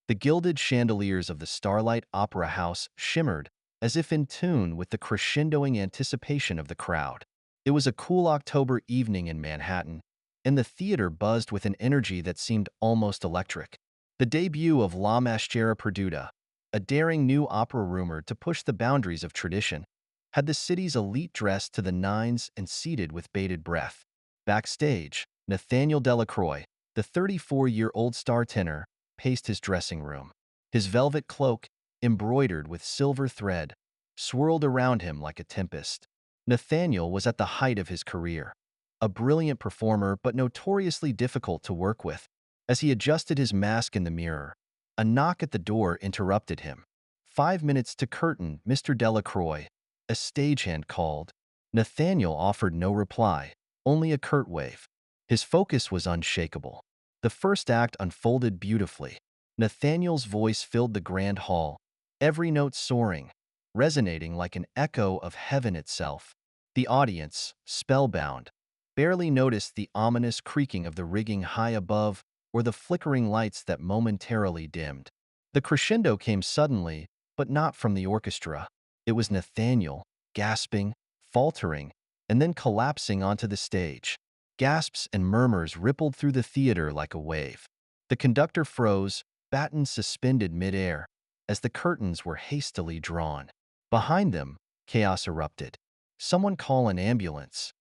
The gilded chandeliers of the Starlight Opera House shimmered, as if in tune with the crescendoing anticipation of the crowd. It was a cool October evening in Manhattan, and the theater buzzed with an energy that seemed almost electric. The debut of La Maschera Perduta, a daring new opera rumored to push the boundaries of tradition, had the city's elite dressed to the nines and seated with bated breath. Backstage, Nathaniel Delacroix, the 34-year-old star tenor, paced his dressing room. His velvet cloak, embroidered with silver thread, swirled around him like a tempest. Nathaniel was at the height of his career, a brilliant performer but notoriously difficult to work with. As he adjusted his mask in the mirror, a knock at the door interrupted him. 5 minutes to curtain, Mr. Delacroix, a stagehand called. Nathaniel offered no reply, only a curt wave. His focus was unshakable. The first act unfolded beautifully. Nathaniel's voice filled the grand hall, every note soaring, resonating like an echo of heaven itself. The audience, spellbound, barely noticed the ominous creaking of the rigging high above or the flickering lights that momentarily dimmed. The crescendo came suddenly, but not from the orchestra. It was Nathaniel, gasping, faltering, and then collapsing onto the stage. Gasps and murmurs rippled through the theater like a wave. The conductor froze, baton suspended midair, as the curtains were hastily drawn. Behind them, chaos erupted. "Someone call an ambulance."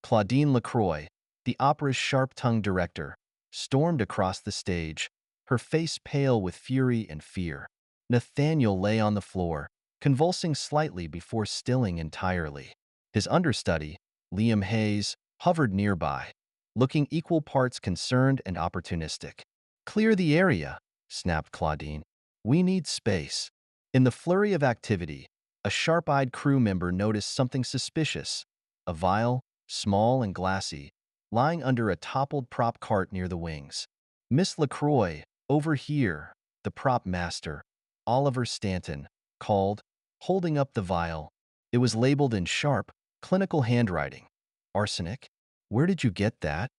Claudine Lacroix, the opera's sharp-tongued director, stormed across the stage, her face pale with fury and fear. Nathaniel lay on the floor, convulsing slightly before stilling entirely. His understudy, Liam Hayes, hovered nearby, looking equal parts concerned and opportunistic. "Clear the area," snapped Claudine. "We need space." In the flurry of activity, a sharp-eyed crew member noticed something suspicious. A vial, small and glassy, lying under a toppled prop cart near the wings. "Miss Lacroix, over here," the prop master, Oliver Stanton, called, holding up the vial. It was labeled in sharp, clinical handwriting. "Arsenic? Where did you get that?"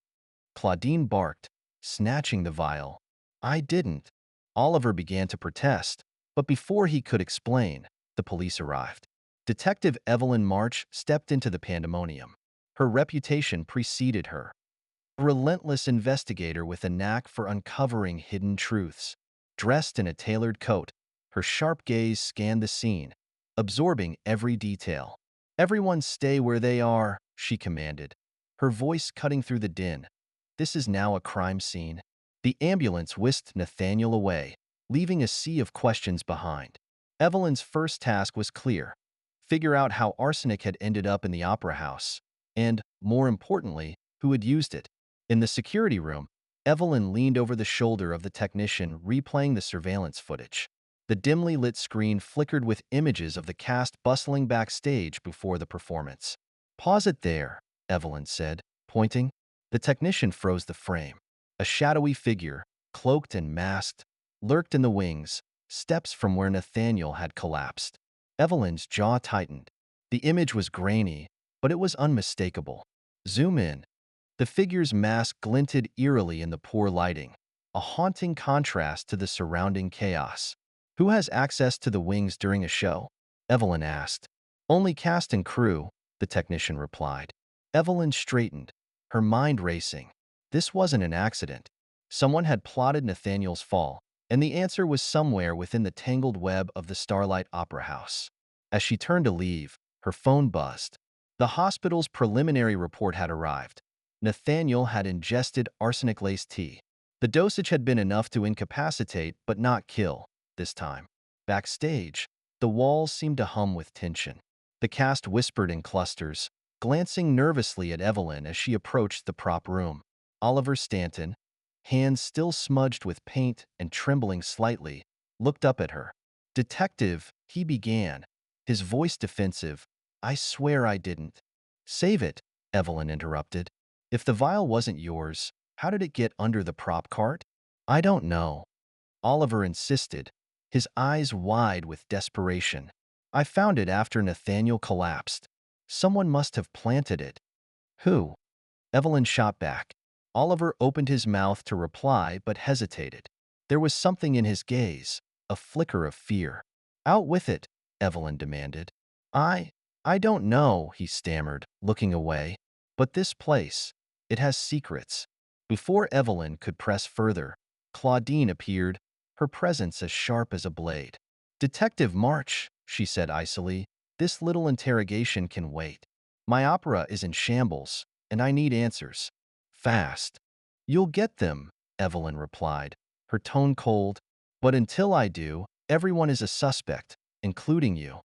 Claudine barked, snatching the vial. "I didn't." Oliver began to protest, but before he could explain, the police arrived. Detective Evelyn March stepped into the pandemonium. Her reputation preceded her. A relentless investigator with a knack for uncovering hidden truths. Dressed in a tailored coat, her sharp gaze scanned the scene, absorbing every detail. "Everyone stay where they are," she commanded, her voice cutting through the din. "This is now a crime scene." The ambulance whisked Nathaniel away, leaving a sea of questions behind. Evelyn's first task was clear: figure out how arsenic had ended up in the opera house, and, more importantly, who had used it. In the security room, Evelyn leaned over the shoulder of the technician replaying the surveillance footage. The dimly lit screen flickered with images of the cast bustling backstage before the performance. "Pause it there," Evelyn said, pointing. The technician froze the frame. A shadowy figure, cloaked and masked, lurked in the wings, steps from where Nathaniel had collapsed. Evelyn's jaw tightened. The image was grainy, but it was unmistakable. "Zoom in." The figure's mask glinted eerily in the poor lighting, a haunting contrast to the surrounding chaos. "Who has access to the wings during a show?" Evelyn asked. "Only cast and crew," the technician replied. Evelyn straightened, her mind racing. This wasn't an accident. Someone had plotted Nathaniel's fall, and the answer was somewhere within the tangled web of the Starlight Opera House. As she turned to leave, her phone buzzed. The hospital's preliminary report had arrived. Nathaniel had ingested arsenic-laced tea. The dosage had been enough to incapacitate but not kill, this time. Backstage, the walls seemed to hum with tension. The cast whispered in clusters, glancing nervously at Evelyn as she approached the prop room. Oliver Stanton, hands still smudged with paint and trembling slightly, looked up at her. "Detective," he began, his voice defensive. "I swear I didn't." "Save it," Evelyn interrupted. "If the vial wasn't yours, how did it get under the prop cart?" "I don't know," Oliver insisted, his eyes wide with desperation. "I found it after Nathaniel collapsed. Someone must have planted it." "Who?" Evelyn shot back. Oliver opened his mouth to reply but hesitated. There was something in his gaze, a flicker of fear. "Out with it," Evelyn demanded. I, I don't know," he stammered, looking away. "But this place, it has secrets." Before Evelyn could press further, Claudine appeared, her presence as sharp as a blade. "Detective March," she said icily, "this little interrogation can wait. My opera is in shambles, and I need answers. Fast." "You'll get them," Evelyn replied, her tone cold. "But until I do, everyone is a suspect, including you."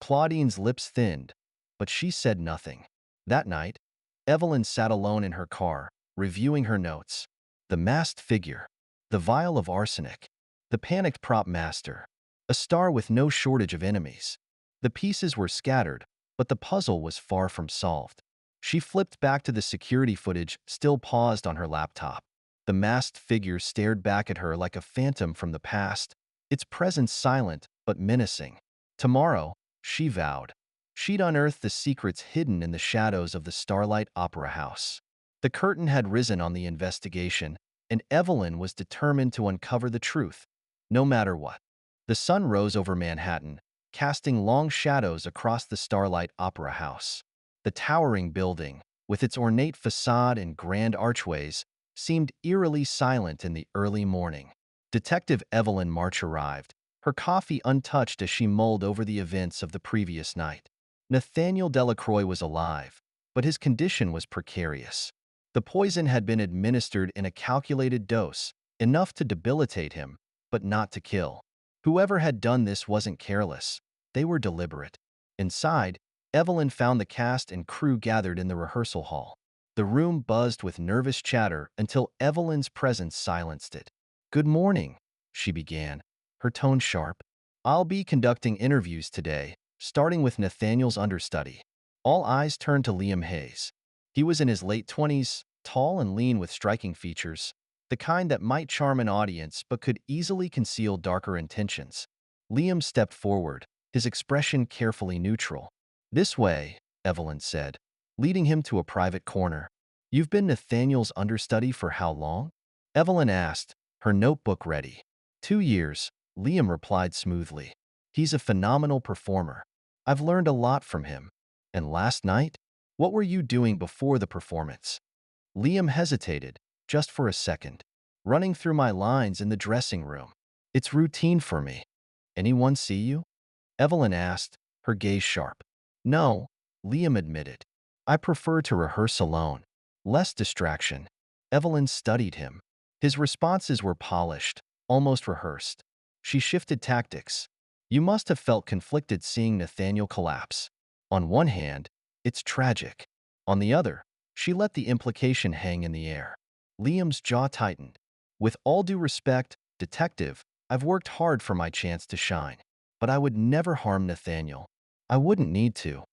Claudine's lips thinned, but she said nothing. That night, Evelyn sat alone in her car, reviewing her notes. The masked figure, the vial of arsenic, the panicked prop master, a star with no shortage of enemies. The pieces were scattered, but the puzzle was far from solved. She flipped back to the security footage still paused on her laptop. The masked figure stared back at her like a phantom from the past, its presence silent but menacing. Tomorrow, she vowed, she'd unearth the secrets hidden in the shadows of the Starlight Opera House. The curtain had risen on the investigation, and Evelyn was determined to uncover the truth, no matter what. The sun rose over Manhattan, casting long shadows across the Starlight Opera House. The towering building, with its ornate facade and grand archways, seemed eerily silent in the early morning. Detective Evelyn March arrived, her coffee untouched as she mulled over the events of the previous night. Nathaniel Delacroix was alive, but his condition was precarious. The poison had been administered in a calculated dose, enough to debilitate him, but not to kill. Whoever had done this wasn't careless. They were deliberate. Inside, Evelyn found the cast and crew gathered in the rehearsal hall. The room buzzed with nervous chatter until Evelyn's presence silenced it. "Good morning," she began, her tone sharp. "I'll be conducting interviews today, starting with Nathaniel's understudy." All eyes turned to Liam Hayes. He was in his late 20s, tall and lean with striking features, the kind that might charm an audience but could easily conceal darker intentions. Liam stepped forward, his expression carefully neutral. "This way," Evelyn said, leading him to a private corner. "You've been Nathaniel's understudy for how long?" Evelyn asked, her notebook ready. 2 years, Liam replied smoothly. "He's a phenomenal performer. I've learned a lot from him." "And last night? What were you doing before the performance?" Liam hesitated, just for a second. "Running through my lines in the dressing room. It's routine for me." "Anyone see you?" Evelyn asked, her gaze sharp. "No," Liam admitted. "I prefer to rehearse alone. Less distraction." Evelyn studied him. His responses were polished, almost rehearsed. She shifted tactics. "You must have felt conflicted seeing Nathaniel collapse. On one hand, it's tragic. On the other, she let the implication hang in the air." Liam's jaw tightened. "With all due respect, detective, I've worked hard for my chance to shine. But I would never harm Nathaniel. I wouldn't need to."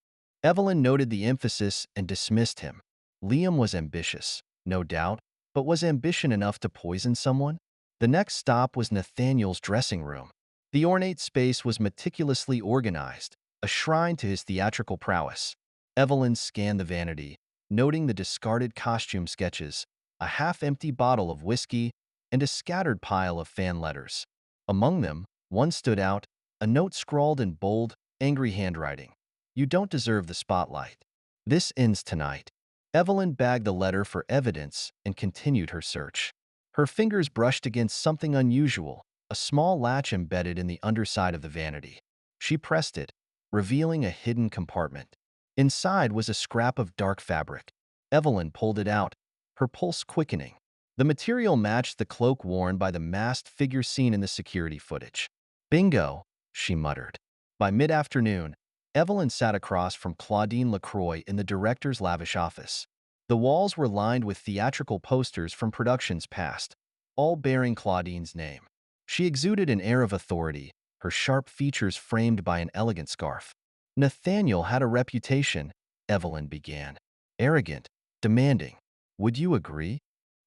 Evelyn noted the emphasis and dismissed him. Liam was ambitious, no doubt, but was ambition enough to poison someone? The next stop was Nathaniel's dressing room. The ornate space was meticulously organized, a shrine to his theatrical prowess. Evelyn scanned the vanity, noting the discarded costume sketches, a half-empty bottle of whiskey, and a scattered pile of fan letters. Among them, one stood out, a note scrawled in bold, angry handwriting. "You don't deserve the spotlight. This ends tonight." Evelyn bagged the letter for evidence and continued her search. Her fingers brushed against something unusual, a small latch embedded in the underside of the vanity. She pressed it, revealing a hidden compartment. Inside was a scrap of dark fabric. Evelyn pulled it out, her pulse quickening. The material matched the cloak worn by the masked figure seen in the security footage. "Bingo," she muttered. By mid-afternoon, Evelyn sat across from Claudine Lacroix in the director's lavish office. The walls were lined with theatrical posters from productions past, all bearing Claudine's name. She exuded an air of authority, her sharp features framed by an elegant scarf. "Nathaniel had a reputation," Evelyn began. "Arrogant, demanding. Would you agree?"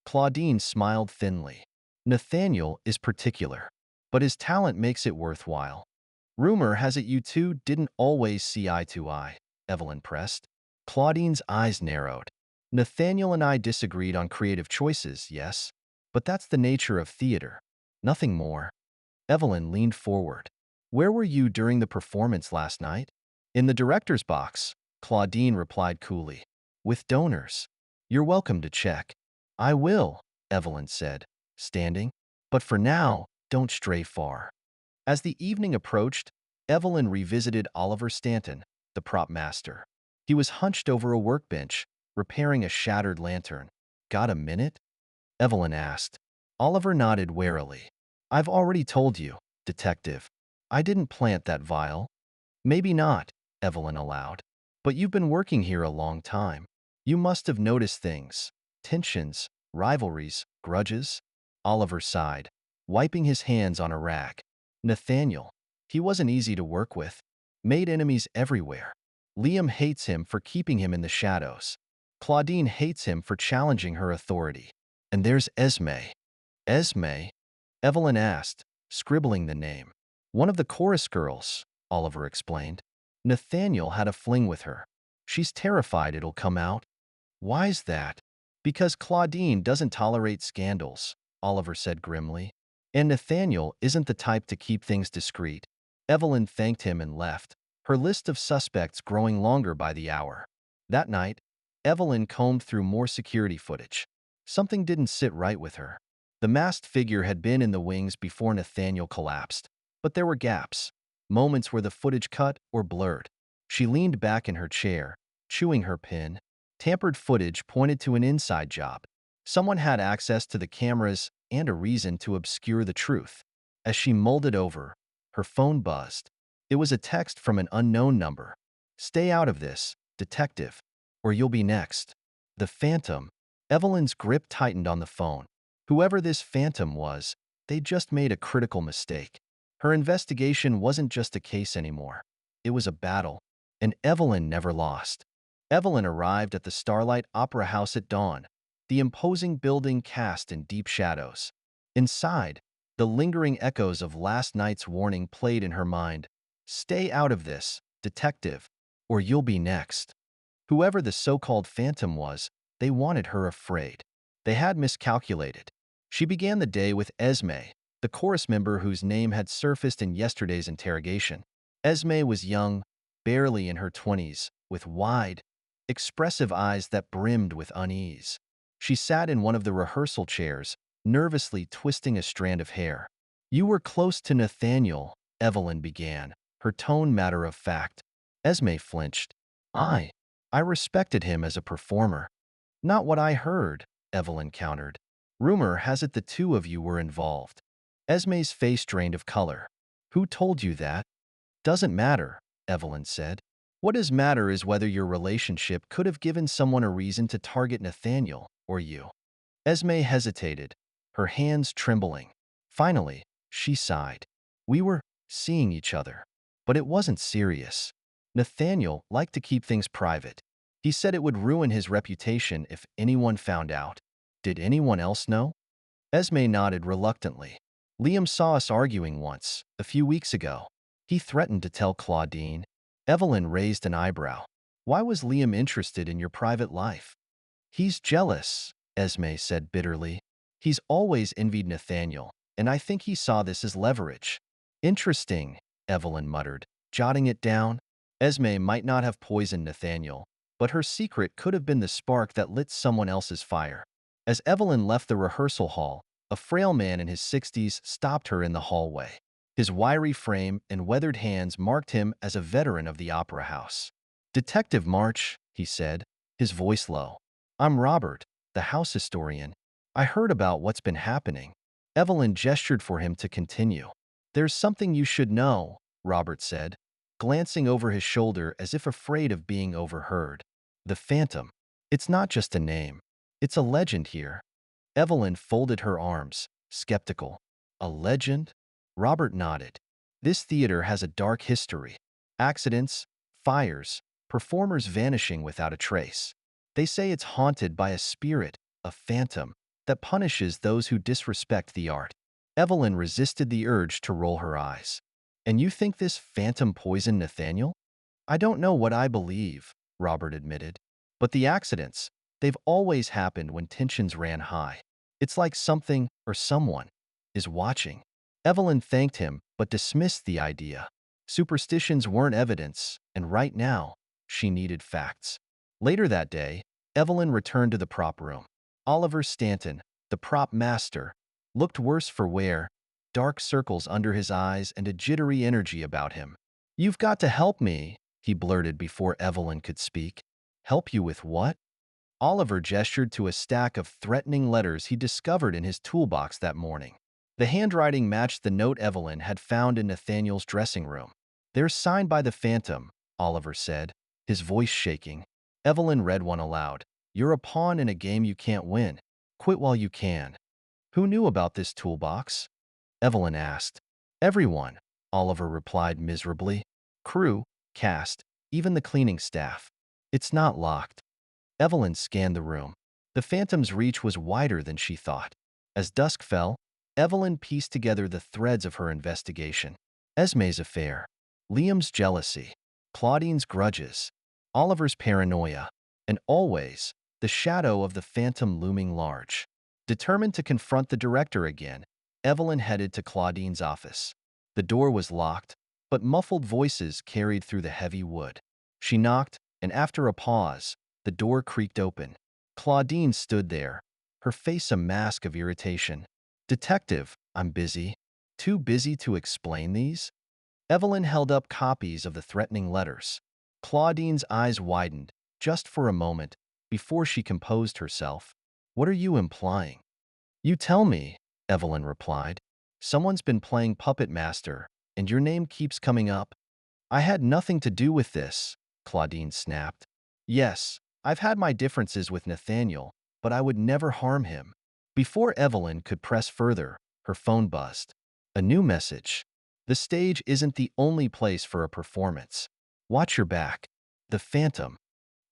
Claudine smiled thinly. "Nathaniel is particular, but his talent makes it worthwhile. Rumor has it you two didn't always see eye to eye," Evelyn pressed. Claudine's eyes narrowed. "Nathaniel and I disagreed on creative choices, yes, but that's the nature of theater. Nothing more. Evelyn leaned forward. Where were you during the performance last night? In the director's box, Claudine replied coolly. With donors. You're welcome to check. I will, Evelyn said, standing. But for now, don't stray far. As the evening approached, Evelyn revisited Oliver Stanton, the prop master. He was hunched over a workbench, repairing a shattered lantern. Got a minute? Evelyn asked. Oliver nodded warily. I've already told you, detective. I didn't plant that vial. Maybe not, Evelyn allowed. But you've been working here a long time. You must have noticed things. Tensions, rivalries, grudges. Oliver sighed, wiping his hands on a rag. Nathaniel. He wasn't easy to work with. Made enemies everywhere. Liam hates him for keeping him in the shadows. Claudine hates him for challenging her authority. And there's Esme. Esme? Evelyn asked, scribbling the name. One of the chorus girls, Oliver explained. Nathaniel had a fling with her. She's terrified it'll come out. Why's that? Because Claudine doesn't tolerate scandals, Oliver said grimly. And Nathaniel isn't the type to keep things discreet. Evelyn thanked him and left, her list of suspects growing longer by the hour. That night, Evelyn combed through more security footage. Something didn't sit right with her. The masked figure had been in the wings before Nathaniel collapsed, but there were gaps, moments where the footage cut or blurred. She leaned back in her chair, chewing her pin. Tampered footage pointed to an inside job. Someone had access to the cameras and a reason to obscure the truth. As she mulled it over, her phone buzzed. It was a text from an unknown number. Stay out of this, detective, or you'll be next. The Phantom. Evelyn's grip tightened on the phone. Whoever this Phantom was, they'd just made a critical mistake. Her investigation wasn't just a case anymore. It was a battle, and Evelyn never lost. Evelyn arrived at the Starlight Opera House at dawn, the imposing building cast in deep shadows. Inside, the lingering echoes of last night's warning played in her mind. Stay out of this, detective, or you'll be next. Whoever the so-called Phantom was, they wanted her afraid. They had miscalculated. She began the day with Esme, the chorus member whose name had surfaced in yesterday's interrogation. Esme was young, barely in her 20s, with wide, expressive eyes that brimmed with unease. She sat in one of the rehearsal chairs, nervously twisting a strand of hair. You were close to Nathaniel, Evelyn began, her tone matter of fact. Esme flinched. I respected him as a performer. Not what I heard, Evelyn countered. Rumor has it the two of you were involved. Esme's face drained of color. Who told you that? Doesn't matter, Evelyn said. What does matter is whether your relationship could have given someone a reason to target Nathaniel or you. Esme hesitated, her hands trembling. Finally, she sighed. We were seeing each other, but it wasn't serious. Nathaniel liked to keep things private. He said it would ruin his reputation if anyone found out. Did anyone else know? Esme nodded reluctantly. Liam saw us arguing once, a few weeks ago. He threatened to tell Claudine. Evelyn raised an eyebrow. Why was Liam interested in your private life? He's jealous, Esme said bitterly. He's always envied Nathaniel, and I think he saw this as leverage. Interesting, Evelyn muttered, jotting it down. Esme might not have poisoned Nathaniel, but her secret could have been the spark that lit someone else's fire. As Evelyn left the rehearsal hall, a frail man in his 60s stopped her in the hallway. His wiry frame and weathered hands marked him as a veteran of the opera house. Detective March, he said, his voice low. I'm Robert, the house historian. I heard about what's been happening. Evelyn gestured for him to continue. There's something you should know, Robert said, glancing over his shoulder as if afraid of being overheard. The Phantom. It's not just a name. It's a legend here. Evelyn folded her arms, skeptical. A legend? Robert nodded. This theater has a dark history. Accidents, fires, performers vanishing without a trace. They say it's haunted by a spirit, a phantom, that punishes those who disrespect the art. Evelyn resisted the urge to roll her eyes. And you think this phantom poisoned Nathaniel? I don't know what I believe, Robert admitted. But the accidents, they've always happened when tensions ran high. It's like something or someone is watching. Evelyn thanked him, but dismissed the idea. Superstitions weren't evidence, and right now, she needed facts. Later that day, Evelyn returned to the prop room. Oliver Stanton, the prop master, looked worse for wear, dark circles under his eyes and a jittery energy about him. "You've got to help me," he blurted before Evelyn could speak. "Help you with what?" Oliver gestured to a stack of threatening letters he discovered in his toolbox that morning. The handwriting matched the note Evelyn had found in Nathaniel's dressing room. "They're signed by the Phantom," Oliver said, his voice shaking. Evelyn read one aloud. "You're a pawn in a game you can't win. Quit while you can." "Who knew about this toolbox?" Evelyn asked. "Everyone," Oliver replied miserably. "Crew, cast, even the cleaning staff. It's not locked." Evelyn scanned the room. The Phantom's reach was wider than she thought. As dusk fell, Evelyn pieced together the threads of her investigation. Esme's affair, Liam's jealousy, Claudine's grudges, Oliver's paranoia, and always the shadow of the Phantom looming large. Determined to confront the director again, Evelyn headed to Claudine's office. The door was locked, but muffled voices carried through the heavy wood. She knocked, and after a pause, the door creaked open. Claudine stood there, her face a mask of irritation. "Detective, I'm busy." "Too busy to explain these?" Evelyn held up copies of the threatening letters. Claudine's eyes widened, just for a moment, before she composed herself. "What are you implying?" "You tell me," Evelyn replied. "Someone's been playing puppet master, and your name keeps coming up." "I had nothing to do with this," Claudine snapped. "Yes, I've had my differences with Nathaniel, but I would never harm him." Before Evelyn could press further, her phone buzzed. A new message. "The stage isn't the only place for a performance. Watch your back." The Phantom.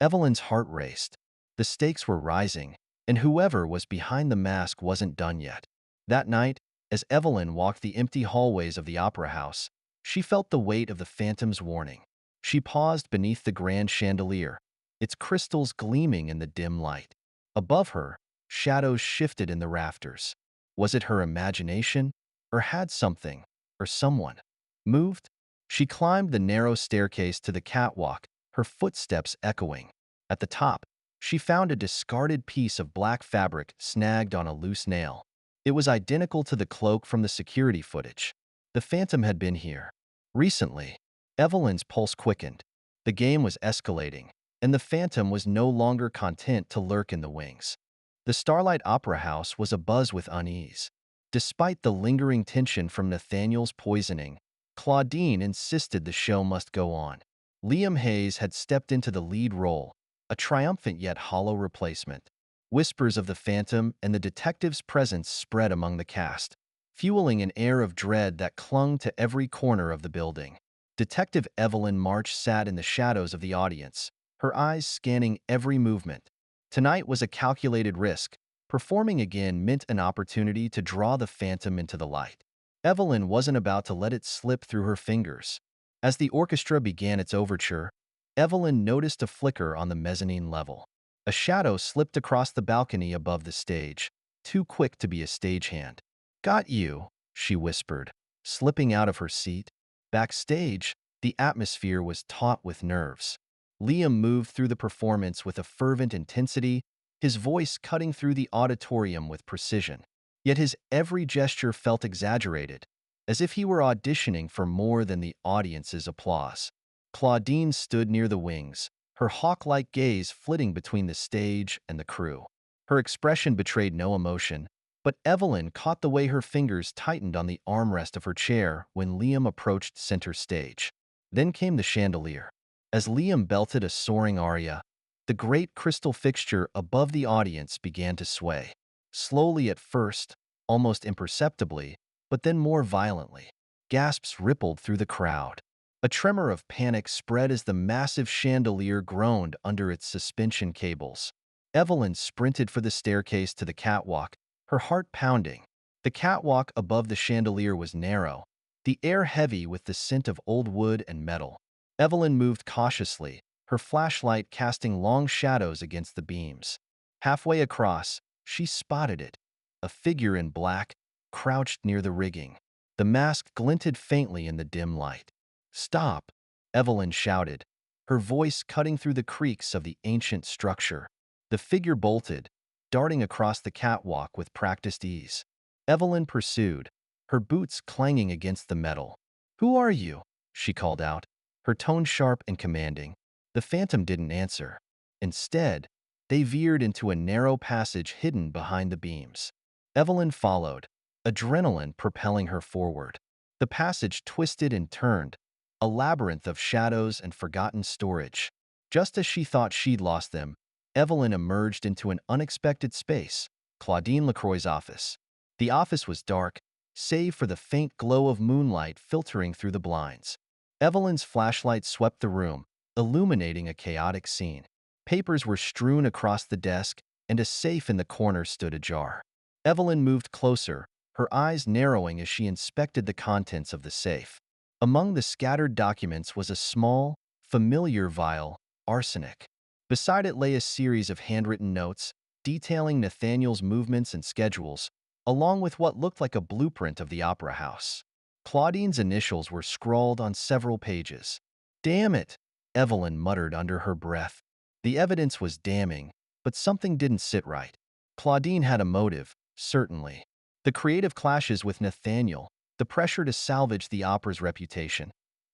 Evelyn's heart raced. The stakes were rising, and whoever was behind the mask wasn't done yet. That night, as Evelyn walked the empty hallways of the opera house, she felt the weight of the Phantom's warning. She paused beneath the grand chandelier, its crystals gleaming in the dim light. Above her, shadows shifted in the rafters. Was it her imagination, or had something, or someone, moved? She climbed the narrow staircase to the catwalk, her footsteps echoing. At the top, she found a discarded piece of black fabric snagged on a loose nail. It was identical to the cloak from the security footage. The Phantom had been here. Recently, Evelyn's pulse quickened. The game was escalating, and the Phantom was no longer content to lurk in the wings. The Starlight Opera House was abuzz with unease. Despite the lingering tension from Nathaniel's poisoning, Claudine insisted the show must go on. Liam Hayes had stepped into the lead role, a triumphant yet hollow replacement. Whispers of the Phantom and the detective's presence spread among the cast, fueling an air of dread that clung to every corner of the building. Detective Evelyn March sat in the shadows of the audience, her eyes scanning every movement. Tonight was a calculated risk. Performing again meant an opportunity to draw the Phantom into the light. Evelyn wasn't about to let it slip through her fingers. As the orchestra began its overture, Evelyn noticed a flicker on the mezzanine level. A shadow slipped across the balcony above the stage, too quick to be a stagehand. "Got you," she whispered, slipping out of her seat. Backstage, the atmosphere was taut with nerves. Liam moved through the performance with a fervent intensity, his voice cutting through the auditorium with precision. Yet his every gesture felt exaggerated, as if he were auditioning for more than the audience's applause. Claudine stood near the wings, her hawk-like gaze flitting between the stage and the crew. Her expression betrayed no emotion, but Evelyn caught the way her fingers tightened on the armrest of her chair when Liam approached center stage. Then came the chandelier. As Liam belted a soaring aria, the great crystal fixture above the audience began to sway. Slowly at first, almost imperceptibly, but then more violently. Gasps rippled through the crowd. A tremor of panic spread as the massive chandelier groaned under its suspension cables. Evelyn sprinted for the staircase to the catwalk, her heart pounding. The catwalk above the chandelier was narrow, the air heavy with the scent of old wood and metal. Evelyn moved cautiously, her flashlight casting long shadows against the beams. Halfway across, she spotted it, a figure in black, crouched near the rigging. The mask glinted faintly in the dim light. "Stop!" Evelyn shouted, her voice cutting through the creaks of the ancient structure. The figure bolted, darting across the catwalk with practiced ease. Evelyn pursued, her boots clanging against the metal. "Who are you?" she called out, her tone sharp and commanding. The phantom didn't answer. Instead, they veered into a narrow passage hidden behind the beams. Evelyn followed, adrenaline propelling her forward. The passage twisted and turned, a labyrinth of shadows and forgotten storage. Just as she thought she'd lost them, Evelyn emerged into an unexpected space, Claudine Lacroix's office. The office was dark, save for the faint glow of moonlight filtering through the blinds. Evelyn's flashlight swept the room, illuminating a chaotic scene. Papers were strewn across the desk, and a safe in the corner stood ajar. Evelyn moved closer, her eyes narrowing as she inspected the contents of the safe. Among the scattered documents was a small, familiar vial, arsenic. Beside it lay a series of handwritten notes, detailing Nathaniel's movements and schedules, along with what looked like a blueprint of the opera house. Claudine's initials were scrawled on several pages. "Damn it," Evelyn muttered under her breath. The evidence was damning, but something didn't sit right. Claudine had a motive, certainly. The creative clashes with Nathaniel, the pressure to salvage the opera's reputation.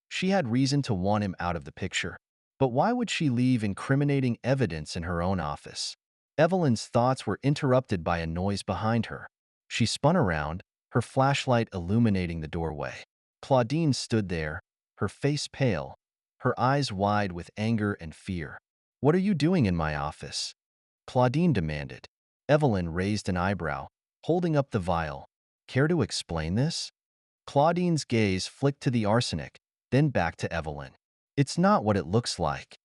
She had reason to want him out of the picture. But why would she leave incriminating evidence in her own office? Evelyn's thoughts were interrupted by a noise behind her. She spun around, her flashlight illuminating the doorway. Claudine stood there, her face pale, her eyes wide with anger and fear. "What are you doing in my office?" Claudine demanded. Evelyn raised an eyebrow, holding up the vial. "Care to explain this?" Claudine's gaze flicked to the arsenic, then back to Evelyn. "It's not what it looks like."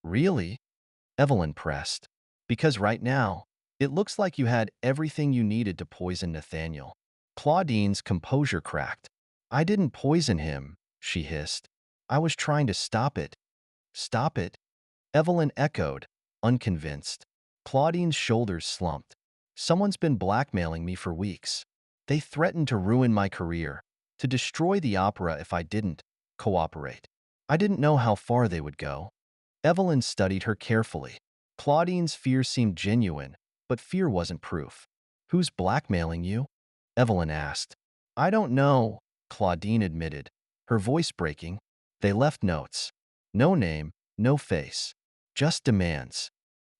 "Really?" Evelyn pressed. "Because right now, it looks like you had everything you needed to poison Nathaniel." Claudine's composure cracked. "I didn't poison him," she hissed. "I was trying to stop it." "Stop it?" Evelyn echoed, unconvinced. Claudine's shoulders slumped. "Someone's been blackmailing me for weeks. They threatened to ruin my career, to destroy the opera if I didn't cooperate. I didn't know how far they would go." Evelyn studied her carefully. Claudine's fear seemed genuine, but fear wasn't proof. "Who's blackmailing you?" Evelyn asked. "I don't know," Claudine admitted, her voice breaking. "They left notes. No name, no face. Just demands."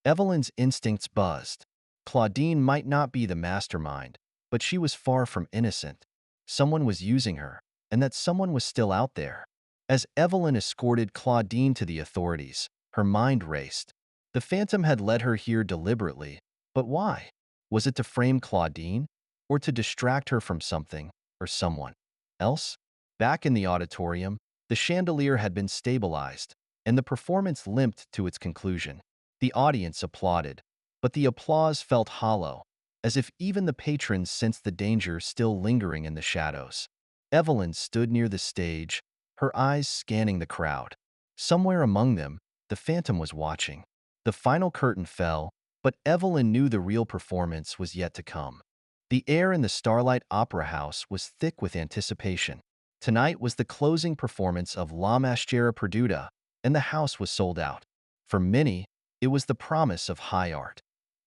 Evelyn's instincts buzzed. Claudine might not be the mastermind, but she was far from innocent. Someone was using her, and that someone was still out there. As Evelyn escorted Claudine to the authorities, her mind raced. The phantom had led her here deliberately, but why? Was it to frame Claudine, or to distract her from something, or someone else? Back in the auditorium, the chandelier had been stabilized, and the performance limped to its conclusion. The audience applauded, but the applause felt hollow, as if even the patrons sensed the danger still lingering in the shadows. Evelyn stood near the stage, her eyes scanning the crowd. Somewhere among them, the phantom was watching. The final curtain fell, but Evelyn knew the real performance was yet to come. The air in the Starlight Opera House was thick with anticipation. Tonight was the closing performance of La Maschera Perduta, and the house was sold out. For many, it was the promise of high art.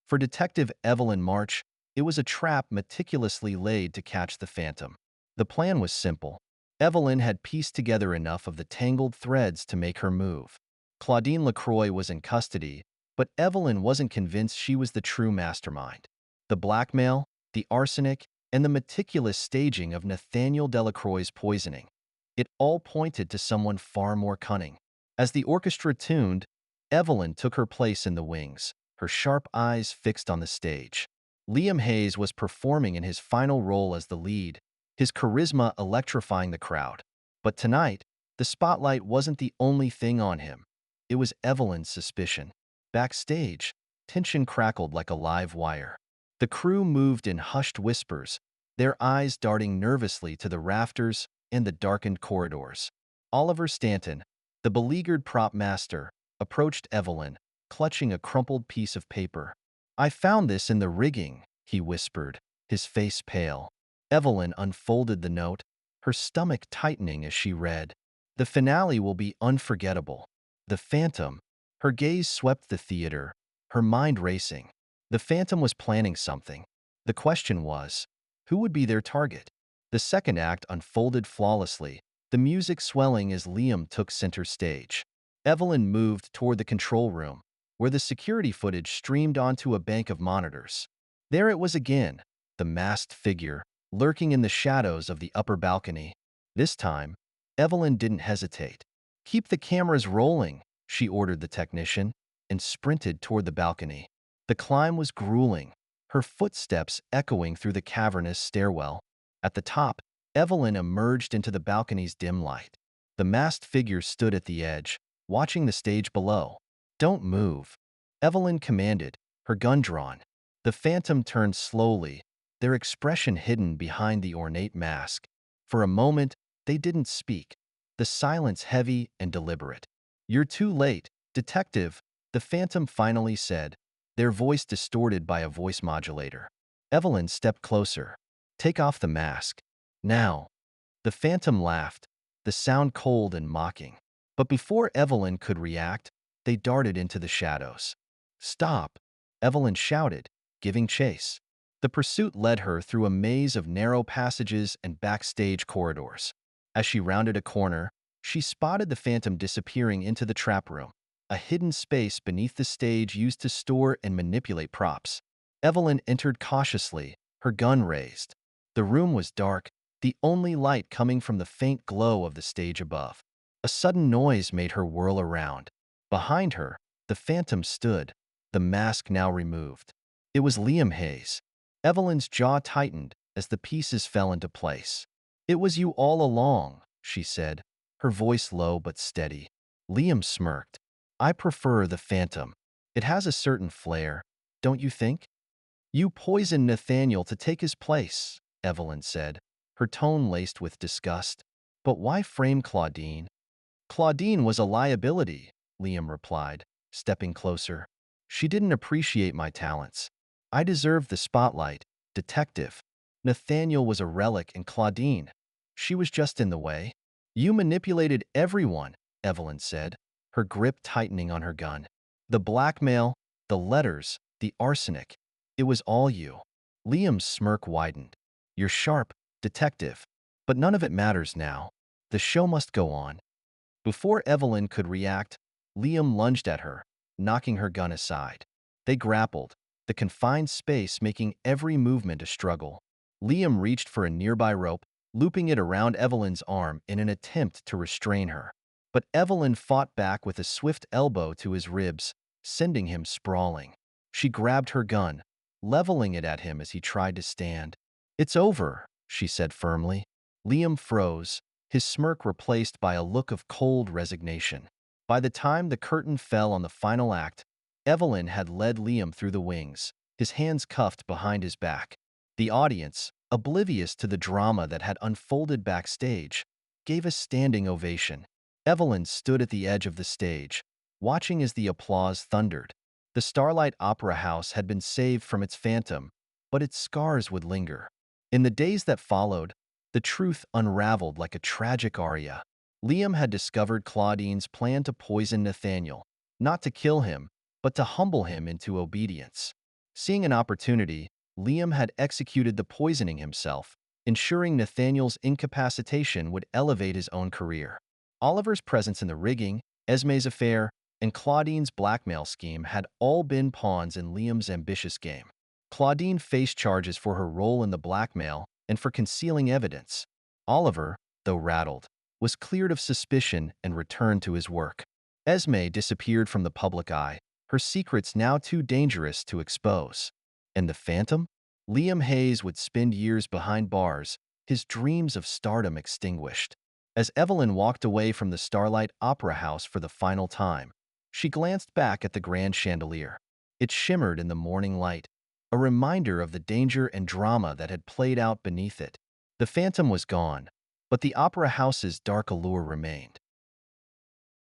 For Detective Evelyn March, it was a trap meticulously laid to catch the phantom. The plan was simple. Evelyn had pieced together enough of the tangled threads to make her move. Claudine Lacroix was in custody, but Evelyn wasn't convinced she was the true mastermind. The blackmail, the arsenic, and the meticulous staging of Nathaniel Delacroix's poisoning. It all pointed to someone far more cunning. As the orchestra tuned, Evelyn took her place in the wings, her sharp eyes fixed on the stage. Liam Hayes was performing in his final role as the lead, his charisma electrifying the crowd. But tonight, the spotlight wasn't the only thing on him. It was Evelyn's suspicion. Backstage, tension crackled like a live wire. The crew moved in hushed whispers, their eyes darting nervously to the rafters and the darkened corridors. Oliver Stanton, the beleaguered prop master, approached Evelyn, clutching a crumpled piece of paper. "I found this in the rigging," he whispered, his face pale. Evelyn unfolded the note, her stomach tightening as she read. The finale will be unforgettable. The Phantom. Her gaze swept the theater, her mind racing. The Phantom was planning something. The question was, who would be their target? The second act unfolded flawlessly, the music swelling as Liam took center stage. Evelyn moved toward the control room, where the security footage streamed onto a bank of monitors. There it was again, the masked figure, lurking in the shadows of the upper balcony. This time, Evelyn didn't hesitate. "Keep the cameras rolling," she ordered the technician, and sprinted toward the balcony. The climb was grueling, her footsteps echoing through the cavernous stairwell. At the top, Evelyn emerged into the balcony's dim light. The masked figure stood at the edge, watching the stage below. "Don't move," Evelyn commanded, her gun drawn. The Phantom turned slowly, their expression hidden behind the ornate mask. For a moment, they didn't speak, the silence heavy and deliberate. "You're too late, detective," the Phantom finally said, their voice distorted by a voice modulator. Evelyn stepped closer. "Take off the mask. Now." The Phantom laughed, the sound cold and mocking. But before Evelyn could react, they darted into the shadows. "Stop!" Evelyn shouted, giving chase. The pursuit led her through a maze of narrow passages and backstage corridors. As she rounded a corner, she spotted the Phantom disappearing into the trap room, a hidden space beneath the stage used to store and manipulate props. Evelyn entered cautiously, her gun raised. The room was dark, the only light coming from the faint glow of the stage above. A sudden noise made her whirl around. Behind her, the Phantom stood, the mask now removed. It was Liam Hayes. Evelyn's jaw tightened as the pieces fell into place. "It was you all along," she said, her voice low but steady. Liam smirked. "I prefer the Phantom. It has a certain flair, don't you think?" "You poisoned Nathaniel to take his place," Evelyn said, her tone laced with disgust. "But why frame Claudine?" "Claudine was a liability," Liam replied, stepping closer. "She didn't appreciate my talents. I deserved the spotlight, detective. Nathaniel was a relic and Claudine, she was just in the way." "You manipulated everyone," Evelyn said, her grip tightening on her gun. "The blackmail, the letters, the arsenic. It was all you." Liam's smirk widened. "You're sharp, detective. But none of it matters now. The show must go on." Before Evelyn could react, Liam lunged at her, knocking her gun aside. They grappled, the confined space making every movement a struggle. Liam reached for a nearby rope, looping it around Evelyn's arm in an attempt to restrain her. But Evelyn fought back with a swift elbow to his ribs, sending him sprawling. She grabbed her gun, leveling it at him as he tried to stand. "It's over," she said firmly. Liam froze, his smirk replaced by a look of cold resignation. By the time the curtain fell on the final act, Evelyn had led Liam through the wings, his hands cuffed behind his back. The audience, oblivious to the drama that had unfolded backstage, gave a standing ovation. Evelyn stood at the edge of the stage, watching as the applause thundered. The Starlight Opera House had been saved from its phantom, but its scars would linger. In the days that followed, the truth unraveled like a tragic aria. Liam had discovered Claudine's plan to poison Nathaniel, not to kill him, but to humble him into obedience. Seeing an opportunity, Liam had executed the poisoning himself, ensuring Nathaniel's incapacitation would elevate his own career. Oliver's presence in the rigging, Esme's affair, and Claudine's blackmail scheme had all been pawns in Liam's ambitious game. Claudine faced charges for her role in the blackmail and for concealing evidence. Oliver, though rattled, was cleared of suspicion and returned to his work. Esme disappeared from the public eye, her secrets now too dangerous to expose. And the Phantom? Liam Hayes would spend years behind bars, his dreams of stardom extinguished. As Evelyn walked away from the Starlight Opera House for the final time, she glanced back at the grand chandelier. It shimmered in the morning light, a reminder of the danger and drama that had played out beneath it. The Phantom was gone, but the Opera House's dark allure remained.